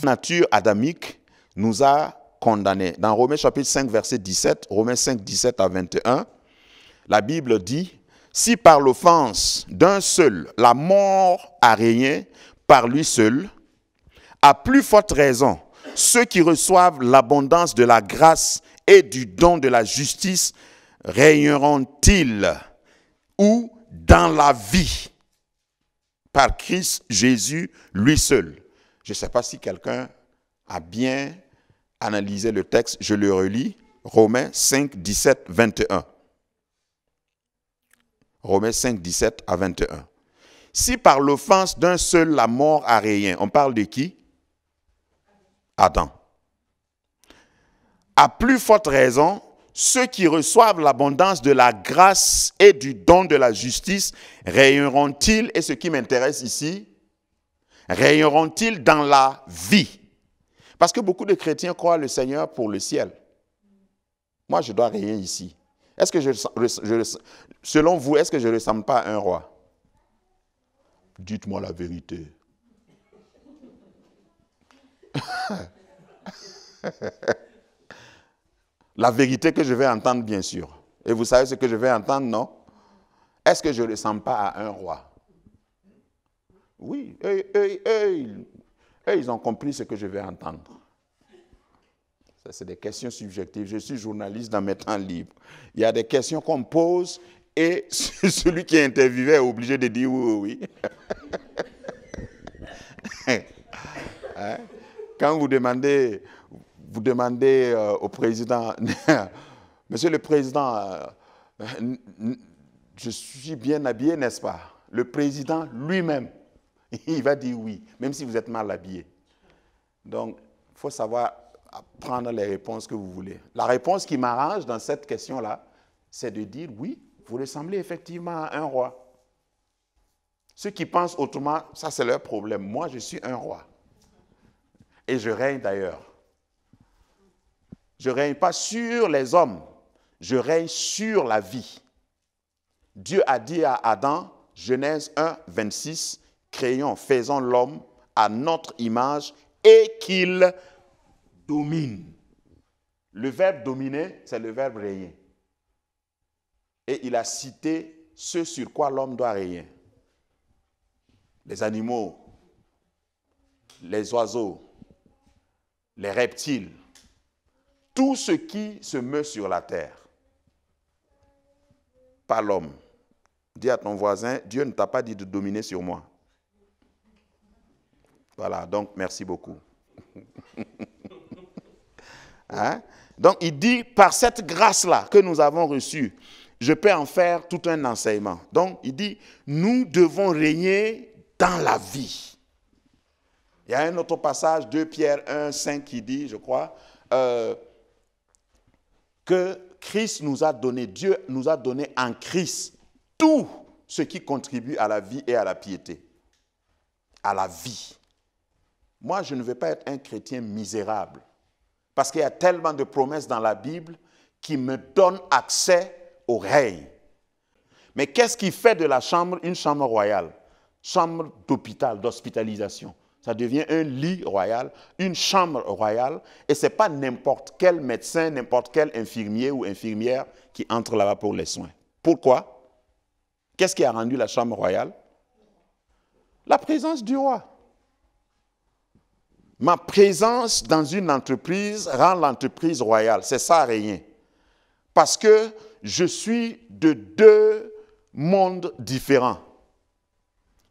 nature adamique nous a condamnés. Dans Romains chapitre 5, verset 17, Romains 5, 17 à 21, la Bible dit, « Si par l'offense d'un seul, la mort a régné par lui seul, à plus forte raison, ceux qui reçoivent l'abondance de la grâce et du don de la justice régneront-ils ou dans la vie par Christ Jésus lui seul. » Je ne sais pas si quelqu'un a bien analysé le texte, je le relis, Romains 5, 17, 21. Romains 5, 17 à 21. Si par l'offense d'un seul la mort a régné, on parle de qui? Adam. À plus forte raison, ceux qui reçoivent l'abondance de la grâce et du don de la justice régneront-ils, et ce qui m'intéresse ici, régneront-ils dans la vie? Parce que beaucoup de chrétiens croient le Seigneur pour le ciel. Moi, je dois régner ici. Est-ce que selon vous, est-ce que je ne ressemble pas à un roi? Dites-moi la vérité. La vérité que je vais entendre, bien sûr. Et vous savez ce que je vais entendre, non? Est-ce que je ne ressemble pas à un roi? Oui, ils ont compris ce que je vais entendre. Ça, c'est des questions subjectives. Je suis journaliste dans mes temps libres. Il y a des questions qu'on me pose et celui qui est interviewé est obligé de dire oui, oui. Hein? Quand vous demandez au président, Monsieur le Président, je suis bien habillé, n'est-ce pas? Le président lui-même, il va dire oui, même si vous êtes mal habillé. Donc, il faut savoir prendre les réponses que vous voulez. La réponse qui m'arrange dans cette question-là, c'est de dire oui, vous ressemblez effectivement à un roi. Ceux qui pensent autrement, ça c'est leur problème. Moi, je suis un roi. Et je règne d'ailleurs. Je ne règne pas sur les hommes, je règne sur la vie. Dieu a dit à Adam, Genèse 1, 26, créons, faisons l'homme à notre image et qu'il domine. Le verbe dominer, c'est le verbe régner. Et il a cité ce sur quoi l'homme doit régner. Les animaux, les oiseaux, les reptiles, tout ce qui se meut sur la terre. Pas l'homme. Dis à ton voisin, Dieu ne t'a pas dit de dominer sur moi. Voilà, donc merci beaucoup. Hein? Donc il dit, par cette grâce-là que nous avons reçue, je peux en faire tout un enseignement. Donc il dit, nous devons régner dans la vie. Il y a un autre passage, 2 Pierre 1, 5 qui dit, je crois, que Christ nous a donné, Dieu nous a donné en Christ tout ce qui contribue à la vie et à la piété. À la vie. Moi, je ne veux pas être un chrétien misérable. Parce qu'il y a tellement de promesses dans la Bible qui me donnent accès au règne. Mais qu'est-ce qui fait de la chambre une chambre royale? Chambre d'hôpital, d'hospitalisation. Ça devient un lit royal, une chambre royale, et ce n'est pas n'importe quel médecin, n'importe quel infirmier ou infirmière qui entre là-bas pour les soins. Pourquoi? Qu'est-ce qui a rendu la chambre royale? La présence du roi. Ma présence dans une entreprise rend l'entreprise royale. C'est ça, rien. Parce que je suis de 2 mondes différents.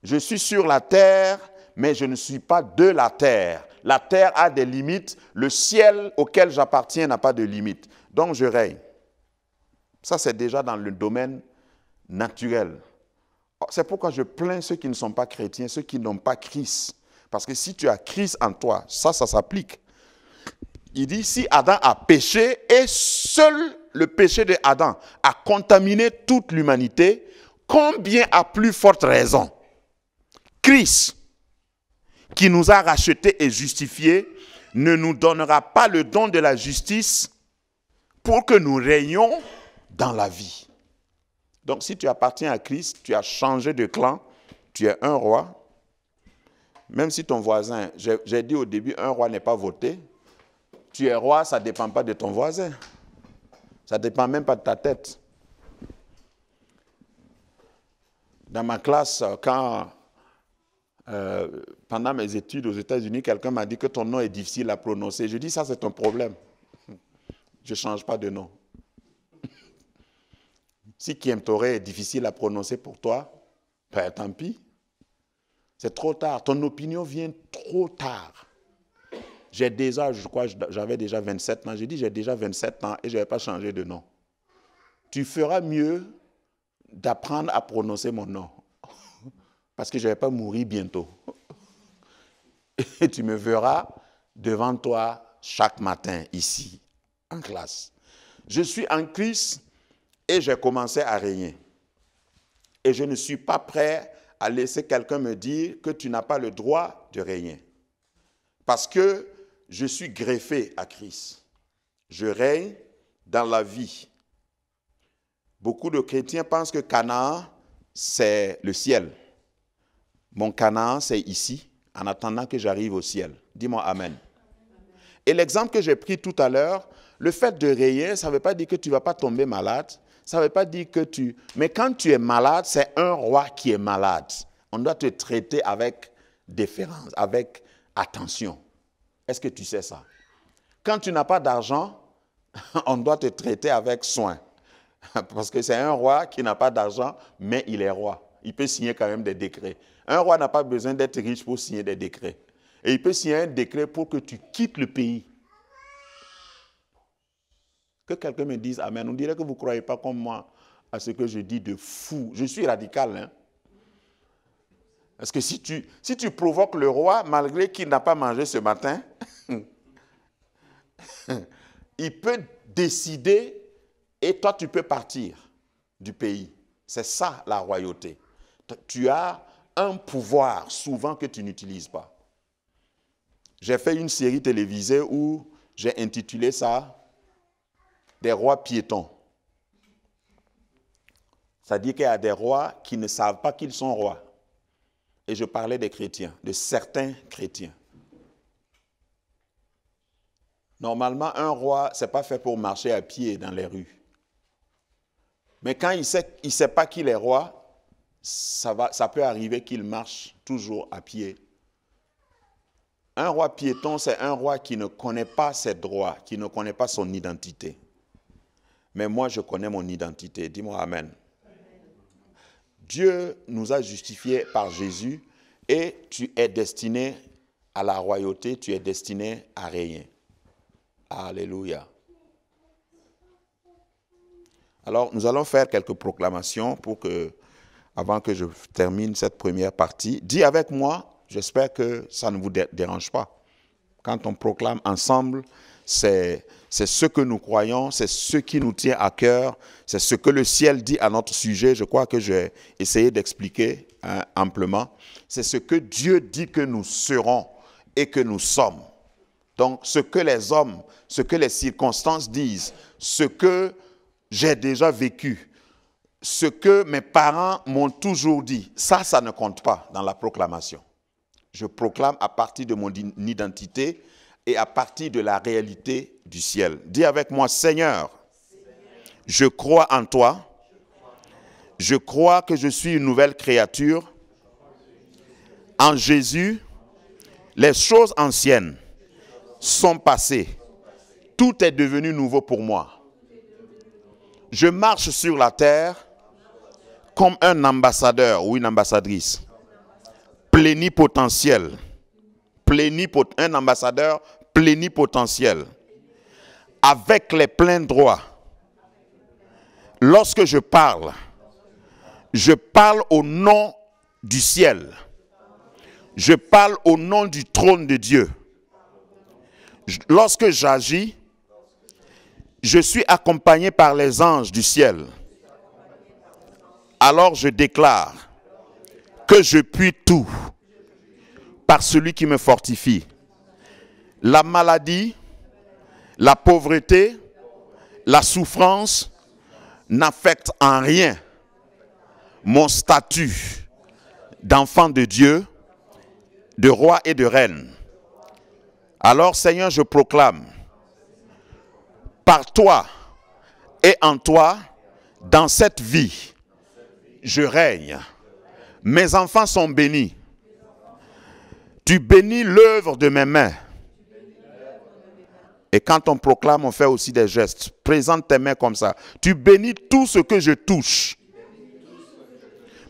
Je suis sur la terre, mais je ne suis pas de la terre. La terre a des limites. Le ciel auquel j'appartiens n'a pas de limites. Donc je règne. Ça, c'est déjà dans le domaine naturel. C'est pourquoi je plains ceux qui ne sont pas chrétiens, ceux qui n'ont pas Christ. Parce que si tu as Christ en toi, ça s'applique. Il dit, si Adam a péché, et seul le péché de Adam a contaminé toute l'humanité, combien à plus forte raison, Christ, qui nous a rachetés et justifiés, ne nous donnera pas le don de la justice pour que nous régnions dans la vie. Donc si tu appartiens à Christ, tu as changé de clan, tu es un roi. Même si ton voisin, j'ai dit au début, un roi n'est pas voté. Tu es roi, ça ne dépend pas de ton voisin. Ça ne dépend même pas de ta tête. Dans ma classe, pendant mes études aux États-Unis, quelqu'un m'a dit que ton nom est difficile à prononcer. Je dis, ça c'est un problème. Je ne change pas de nom. Si Kiemtore est difficile à prononcer pour toi, ben, tant pis. C'est trop tard. Ton opinion vient trop tard. J'ai déjà, je crois, j'avais déjà 27 ans. J'ai dit, j'ai déjà 27 ans et je ne vais pas changer de nom. Tu feras mieux d'apprendre à prononcer mon nom. Parce que je ne vais pas mourir bientôt. Et tu me verras devant toi chaque matin, ici, en classe. Je suis en Christ et j'ai commencé à régner. Et je ne suis pas prêt à laisser quelqu'un me dire que tu n'as pas le droit de régner. Parce que je suis greffé à Christ. Je règne dans la vie. Beaucoup de chrétiens pensent que Canaan, c'est le ciel. Mon Canaan, c'est ici, en attendant que j'arrive au ciel. Dis-moi Amen. Et l'exemple que j'ai pris tout à l'heure, le fait de régner, ça ne veut pas dire que tu ne vas pas tomber malade. Ça ne veut pas dire que tu... Mais quand tu es malade, c'est un roi qui est malade. On doit te traiter avec déférence, avec attention. Est-ce que tu sais ça? Quand tu n'as pas d'argent, on doit te traiter avec soin. Parce que c'est un roi qui n'a pas d'argent, mais il est roi. Il peut signer quand même des décrets. Un roi n'a pas besoin d'être riche pour signer des décrets. Et il peut signer un décret pour que tu quittes le pays. Que quelqu'un me dise Amen. On dirait que vous ne croyez pas comme moi à ce que je dis de fou. Je suis radical. Hein? Parce que si tu provoques le roi, malgré qu'il n'a pas mangé ce matin, il peut décider et toi tu peux partir du pays. C'est ça la royauté. Tu as un pouvoir souvent que tu n'utilises pas. J'ai fait une série télévisée où j'ai intitulé ça « Des rois piétons ». C'est-à-dire qu'il y a des rois qui ne savent pas qu'ils sont rois. Et je parlais des chrétiens, de certains chrétiens. Normalement, un roi, ce n'est pas fait pour marcher à pied dans les rues. Mais quand il ne sait pas qu'il est roi, ça peut arriver qu'il marche toujours à pied. Un roi piéton, c'est un roi qui ne connaît pas ses droits, qui ne connaît pas son identité. Mais moi, je connais mon identité. Dis-moi Amen. Dieu nous a justifiés par Jésus et tu es destiné à la royauté, tu es destiné à régner. Alléluia. Alors, nous allons faire quelques proclamations avant que je termine cette première partie. Dis avec moi, j'espère que ça ne vous dérange pas. Quand on proclame ensemble, c'est ce que nous croyons, c'est ce qui nous tient à cœur, c'est ce que le ciel dit à notre sujet. Je crois que j'ai essayé d'expliquer amplement. C'est ce que Dieu dit que nous serons et que nous sommes. Donc, ce que les hommes, ce que les circonstances disent, ce que j'ai déjà vécu, ce que mes parents m'ont toujours dit, ça ne compte pas dans la proclamation. Je proclame à partir de mon identité et à partir de la réalité du ciel. Dis avec moi, Seigneur, je crois en toi. Je crois que je suis une nouvelle créature. En Jésus, les choses anciennes sont passées. Tout est devenu nouveau pour moi. Je marche sur la terre comme un ambassadeur ou une ambassadrice. Plénipotentiel. Un ambassadeur plénipotentiel. Avec les pleins droits. Lorsque je parle au nom du ciel. Je parle au nom du trône de Dieu. Lorsque j'agis, je suis accompagné par les anges du ciel. Alors je déclare que je puis tout par celui qui me fortifie. La maladie, la pauvreté, la souffrance n'affectent en rien mon statut d'enfant de Dieu, de rois et de reines. Alors, Seigneur, je proclame, par toi et en toi, dans cette vie, je règne. Mes enfants sont bénis. Tu bénis l'œuvre de mes mains. Et quand on proclame, on fait aussi des gestes. Présente tes mains comme ça. Tu bénis tout ce que je touche.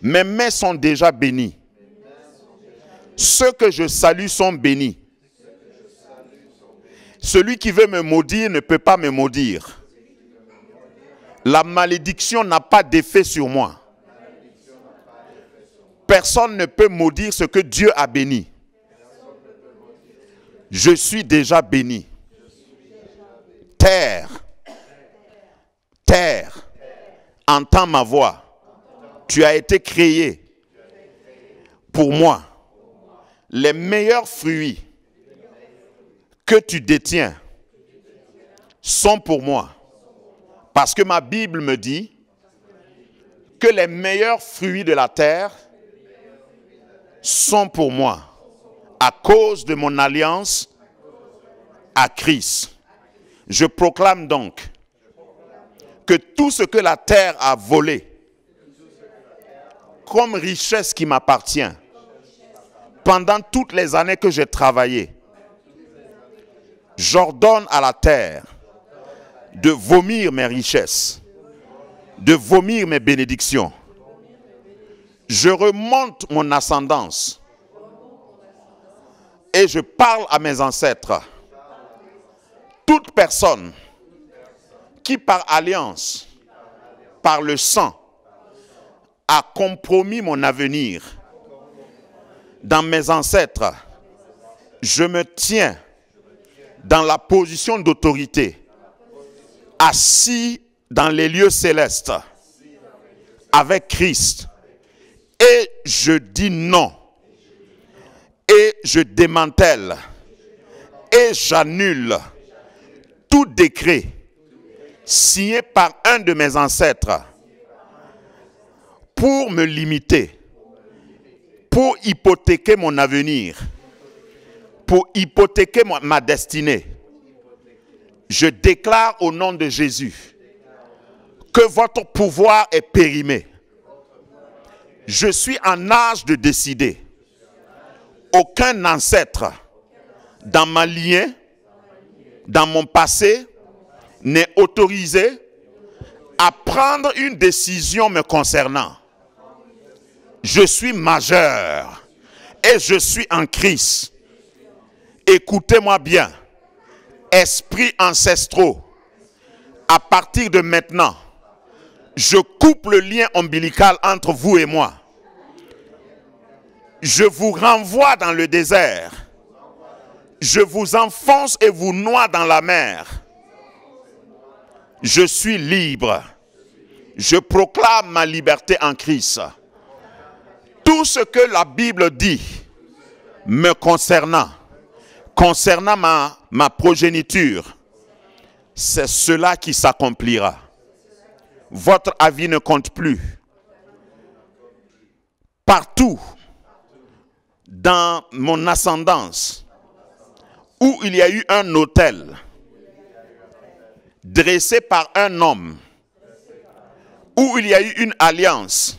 Mes mains sont déjà bénies. Ceux que je salue sont bénis. Celui qui veut me maudire ne peut pas me maudire. La malédiction n'a pas d'effet sur moi. Personne ne peut maudire ce que Dieu a béni. Je suis déjà béni. Terre, terre, entends ma voix. Tu as été créé pour moi. Les meilleurs fruits que tu détiens sont pour moi. Parce que ma Bible me dit que les meilleurs fruits de la terre sont pour moi à cause de mon alliance à Christ. Je proclame donc que tout ce que la terre a volé comme richesse qui m'appartient pendant toutes les années que j'ai travaillé, j'ordonne à la terre de vomir mes richesses, de vomir mes bénédictions. Je remonte mon ascendance et je parle à mes ancêtres. Toute personne qui par alliance, par le sang, a compromis mon avenir dans mes ancêtres, je me tiens dans la position d'autorité, assis dans les lieux célestes avec Christ, et je dis non, et je démantèle, et j'annule tout décret signé par un de mes ancêtres pour me limiter, pour hypothéquer mon avenir, pour hypothéquer ma destinée. Je déclare au nom de Jésus que votre pouvoir est périmé. Je suis en âge de décider. Aucun ancêtre dans ma lignée, dans mon passé, n'est autorisé à prendre une décision me concernant. Je suis majeur et je suis en Christ. Écoutez-moi bien, esprits ancestraux, à partir de maintenant, je coupe le lien ombilical entre vous et moi. Je vous renvoie dans le désert. Je vous enfonce et vous noie dans la mer. Je suis libre. Je proclame ma liberté en Christ. Tout ce que la Bible dit me concernant ma progéniture, c'est cela qui s'accomplira. Votre avis ne compte plus. Partout dans mon ascendance où il y a eu un autel dressé par un homme, où il y a eu une alliance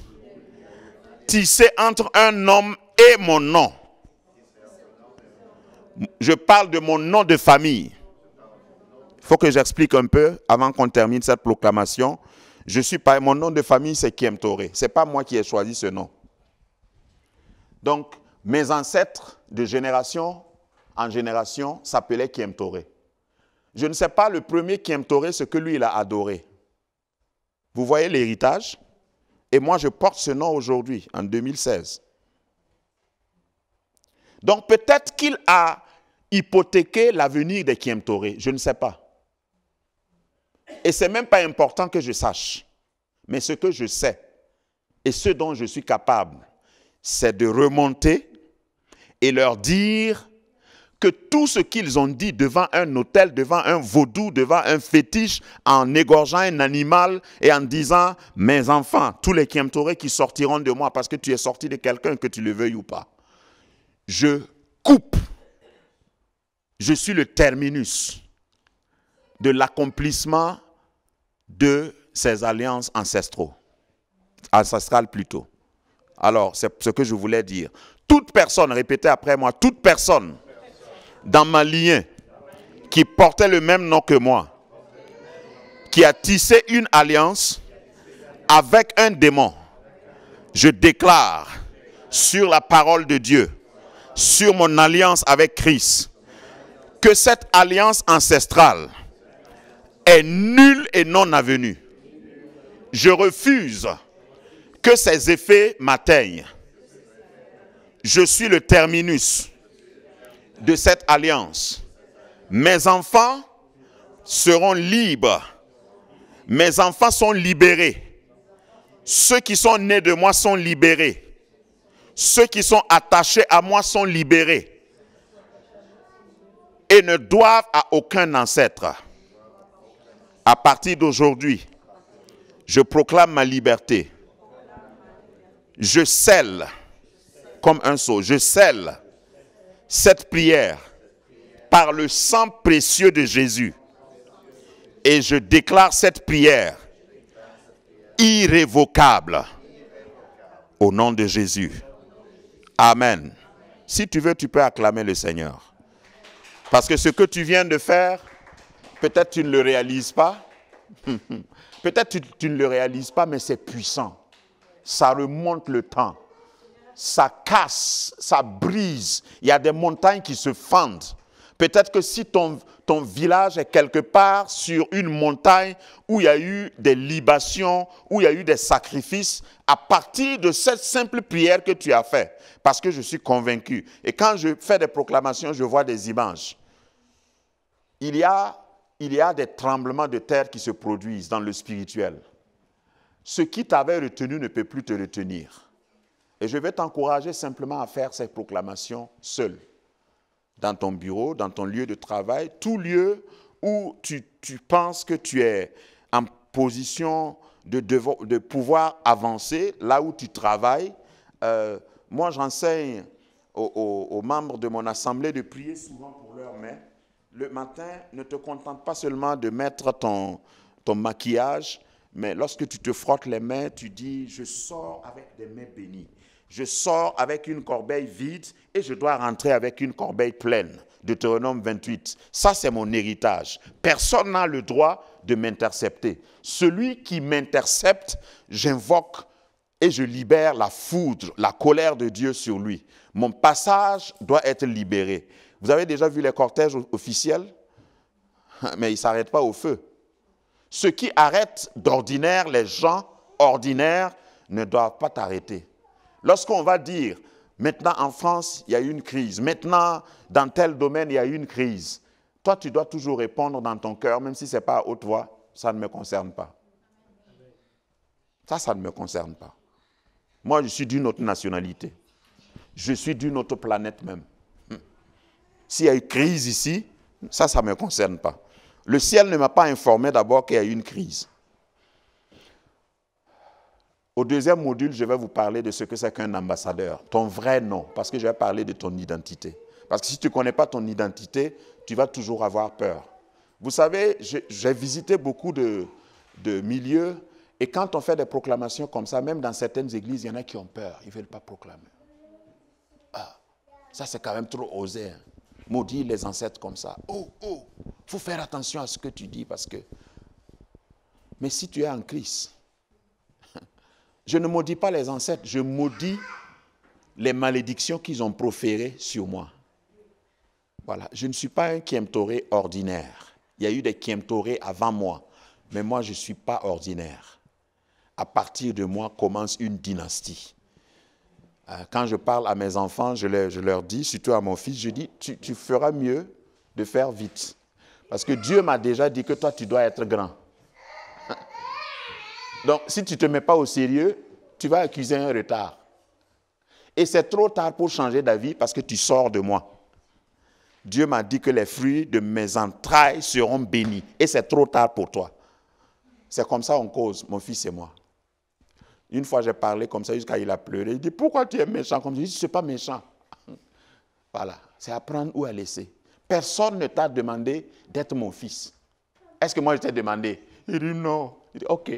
tissée entre un homme et mon nom. Je parle de mon nom de famille. Il faut que j'explique un peu avant qu'on termine cette proclamation. Mon nom de famille, c'est Kiem Toré. Ce n'est pas moi qui ai choisi ce nom. Donc, mes ancêtres de génération en génération s'appelaient Kiem Toré. Je ne sais pas le premier Kiem Toré ce que lui il a adoré. Vous voyez l'héritage? Et moi je porte ce nom aujourd'hui, en 2016. Donc peut-être qu'il a hypothéqué l'avenir de Kiem Toré, je ne sais pas. Et ce n'est même pas important que je sache. Mais ce que je sais et ce dont je suis capable, c'est de remonter et leur dire que tout ce qu'ils ont dit devant un autel, devant un vaudou, devant un fétiche, en égorgeant un animal et en disant « Mes enfants, tous les Kiem Toré qui sortiront de moi parce que tu es sorti de quelqu'un, que tu le veuilles ou pas. » Je coupe. Je suis le terminus de l'accomplissement de ces alliances ancestrales plutôt. Alors, c'est ce que je voulais dire. Toute personne, répétez après moi, toute personne dans ma lignée qui portait le même nom que moi, qui a tissé une alliance avec un démon, je déclare sur la parole de Dieu, sur mon alliance avec Christ, que cette alliance ancestrale est nulle et non avenue. Je refuse que ces effets m'atteignent. Je suis le terminus de cette alliance. Mes enfants seront libres. Mes enfants sont libérés. Ceux qui sont nés de moi sont libérés. Ceux qui sont attachés à moi sont libérés. Et ne doivent à aucun ancêtre. À partir d'aujourd'hui, je proclame ma liberté. Je scelle, comme un sceau, je scelle cette prière par le sang précieux de Jésus. Et je déclare cette prière irrévocable au nom de Jésus. Amen. Si tu veux, tu peux acclamer le Seigneur. Parce que ce que tu viens de faire, peut-être tu ne le réalises pas. Peut-être tu ne le réalises pas, mais c'est puissant. Ça remonte le temps. Ça casse, ça brise. Il y a des montagnes qui se fendent. Peut-être que si ton village est quelque part sur une montagne où il y a eu des libations, où il y a eu des sacrifices, à partir de cette simple prière que tu as faite, parce que je suis convaincu. Et quand je fais des proclamations, je vois des images. Il y a des tremblements de terre qui se produisent dans le spirituel. Ce qui t'avait retenu ne peut plus te retenir. Et je vais t'encourager simplement à faire ces proclamations seul. Dans ton bureau, dans ton lieu de travail, tout lieu où tu penses que tu es en position de pouvoir avancer, là où tu travailles. Moi, j'enseigne aux membres de mon assemblée de prier souvent pour leurs mains. Le matin, ne te contente pas seulement de mettre ton maquillage, mais lorsque tu te frottes les mains, tu dis, je sors avec des mains bénies. Je sors avec une corbeille vide et je dois rentrer avec une corbeille pleine. Deutéronome 28. Ça, c'est mon héritage. Personne n'a le droit de m'intercepter. Celui qui m'intercepte, j'invoque et je libère la foudre, la colère de Dieu sur lui. Mon passage doit être libéré. Vous avez déjà vu les cortèges officiels? Mais ils ne s'arrêtent pas au feu. Ce qui arrête d'ordinaire les gens ordinaires ne doivent pas t'arrêter. Lorsqu'on va dire, maintenant en France, il y a une crise, maintenant dans tel domaine, il y a une crise, toi tu dois toujours répondre dans ton cœur, même si ce n'est pas à haute voix, ça ne me concerne pas. Ça ne me concerne pas. Moi, je suis d'une autre nationalité. Je suis d'une autre planète même. S'il y a une crise ici, ça ne me concerne pas. Le ciel ne m'a pas informé d'abord qu'il y a eu une crise. Au deuxième module, je vais vous parler de ce que c'est qu'un ambassadeur, ton vrai nom, parce que je vais parler de ton identité. Parce que si tu ne connais pas ton identité, tu vas toujours avoir peur. Vous savez, j'ai visité beaucoup de milieux, et quand on fait des proclamations comme ça, même dans certaines églises, il y en a qui ont peur, ils ne veulent pas proclamer. Ah, ça c'est quand même trop osé. Hein. Maudire les ancêtres comme ça. Oh, il faut faire attention à ce que tu dis, parce que... Mais si tu es en Christ, je ne maudis pas les ancêtres, je maudis les malédictions qu'ils ont proférées sur moi. Voilà, je ne suis pas un Kiemtoré ordinaire. Il y a eu des Kiemtoré avant moi, mais moi je ne suis pas ordinaire. À partir de moi commence une dynastie. Quand je parle à mes enfants, je leur dis, surtout à mon fils, je dis, tu feras mieux de faire vite. Parce que Dieu m'a déjà dit que toi tu dois être grand. Donc, si tu ne te mets pas au sérieux, tu vas accuser un retard. Et c'est trop tard pour changer d'avis parce que tu sors de moi. Dieu m'a dit que les fruits de mes entrailles seront bénis. Et c'est trop tard pour toi. C'est comme ça qu'on cause, mon fils et moi. Une fois, j'ai parlé comme ça jusqu'à il a pleuré. Il dit, pourquoi tu es méchant comme ça? Je dis, ce n'est pas méchant. Voilà, c'est à prendre ou à laisser. Personne ne t'a demandé d'être mon fils. Est-ce que moi je t'ai demandé? Il dit non. Il dit ok,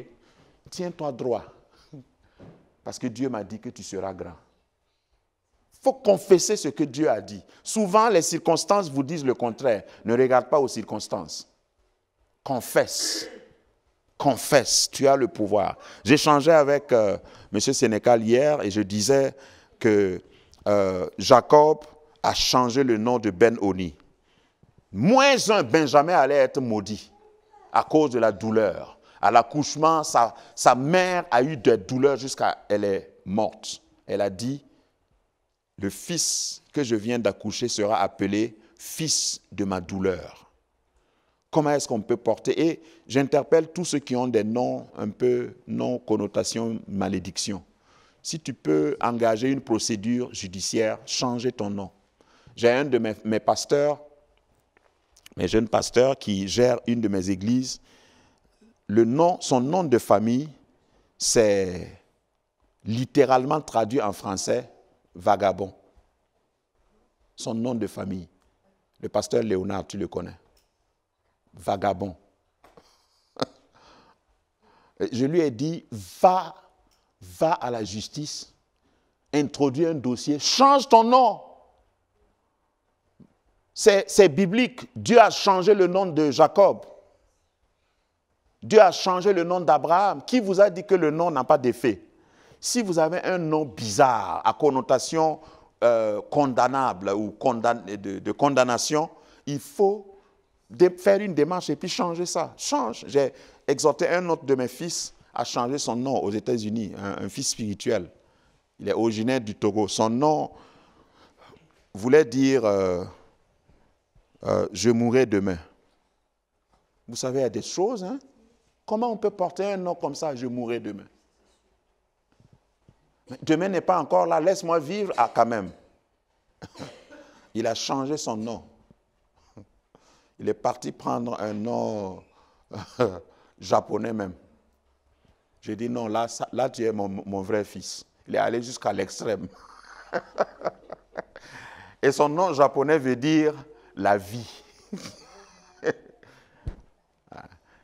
tiens-toi droit. Parce que Dieu m'a dit que tu seras grand. Il faut confesser ce que Dieu a dit. Souvent, les circonstances vous disent le contraire. Ne regarde pas aux circonstances. Confesse. Confesse, tu as le pouvoir. J'échangeais avec M. Sénécal hier et je disais que Jacob a changé le nom de Ben-Oni. Moins un, Benjamin allait être maudit à cause de la douleur. À l'accouchement, sa mère a eu des douleurs jusqu'à elle est morte. Elle a dit, le fils que je viens d'accoucher sera appelé fils de ma douleur. Comment est-ce qu'on peut porter? Et j'interpelle tous ceux qui ont des noms un peu non-connotation malédiction. Si tu peux engager une procédure judiciaire, changer ton nom. J'ai un de mes pasteurs, mes jeunes pasteurs qui gèrent une de mes églises. Son nom de famille, c'est littéralement traduit en français, vagabond. Son nom de famille. Le pasteur Léonard, tu le connais. Vagabond. Je lui ai dit, va à la justice, introduis un dossier, change ton nom. C'est biblique. Dieu a changé le nom de Jacob. Dieu a changé le nom d'Abraham. Qui vous a dit que le nom n'a pas d'effet? Si vous avez un nom bizarre, à connotation condamnable ou de condamnation, il faut faire une démarche et puis changer ça. Change. J'ai exhorté un autre de mes fils à changer son nom aux États-Unis, un fils spirituel. Il est originaire du Togo. Son nom voulait dire je mourrai demain. Vous savez, il y a des choses, hein? Comment on peut porter un nom comme ça, je mourrai demain? Demain n'est pas encore là, laisse-moi vivre quand même. Il a changé son nom. Il est parti prendre un nom japonais même. J'ai dit non, là tu es mon vrai fils. Il est allé jusqu'à l'extrême. Et son nom japonais veut dire la vie.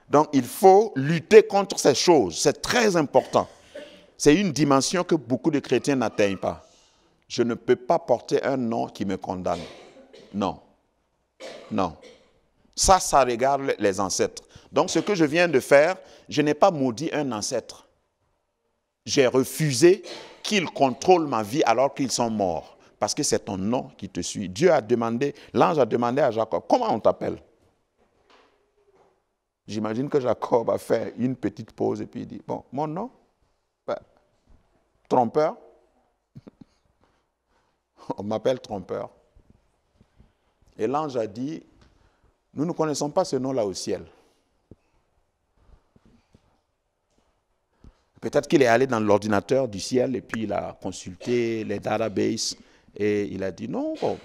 Donc il faut lutter contre ces choses. C'est très important. C'est une dimension que beaucoup de chrétiens n'atteignent pas. Je ne peux pas porter un nom qui me condamne. Non. Non. Ça regarde les ancêtres. Donc ce que je viens de faire, je n'ai pas maudit un ancêtre. J'ai refusé qu'il contrôle ma vie alors qu'ils sont morts. Parce que c'est ton nom qui te suit. Dieu a demandé, l'ange a demandé à Jacob, comment on t'appelle? J'imagine que Jacob a fait une petite pause et puis il dit, bon, mon nom? Ben, trompeur. On m'appelle trompeur. Et l'ange a dit, nous ne connaissons pas ce nom-là au ciel. Peut-être qu'il est allé dans l'ordinateur du ciel et puis il a consulté les databases et il a dit, non, bon,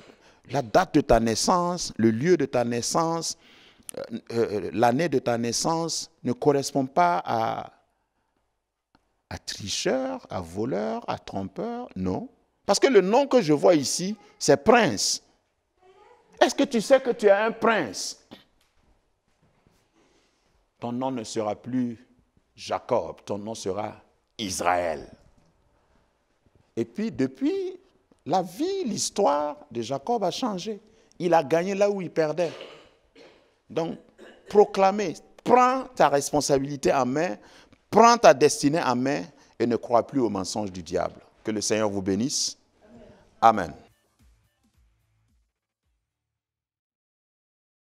la date de ta naissance, le lieu de ta naissance, l'année de ta naissance ne correspond pas à tricheur, à voleur, à trompeur, non. Parce que le nom que je vois ici, c'est prince. Est-ce que tu sais que tu es un prince? Ton nom ne sera plus Jacob, ton nom sera Israël. Et puis, depuis, la vie, l'histoire de Jacob a changé. Il a gagné là où il perdait. Donc, proclamez, prends ta responsabilité en main, prends ta destinée en main et ne crois plus aux mensonges du diable. Que le Seigneur vous bénisse. Amen.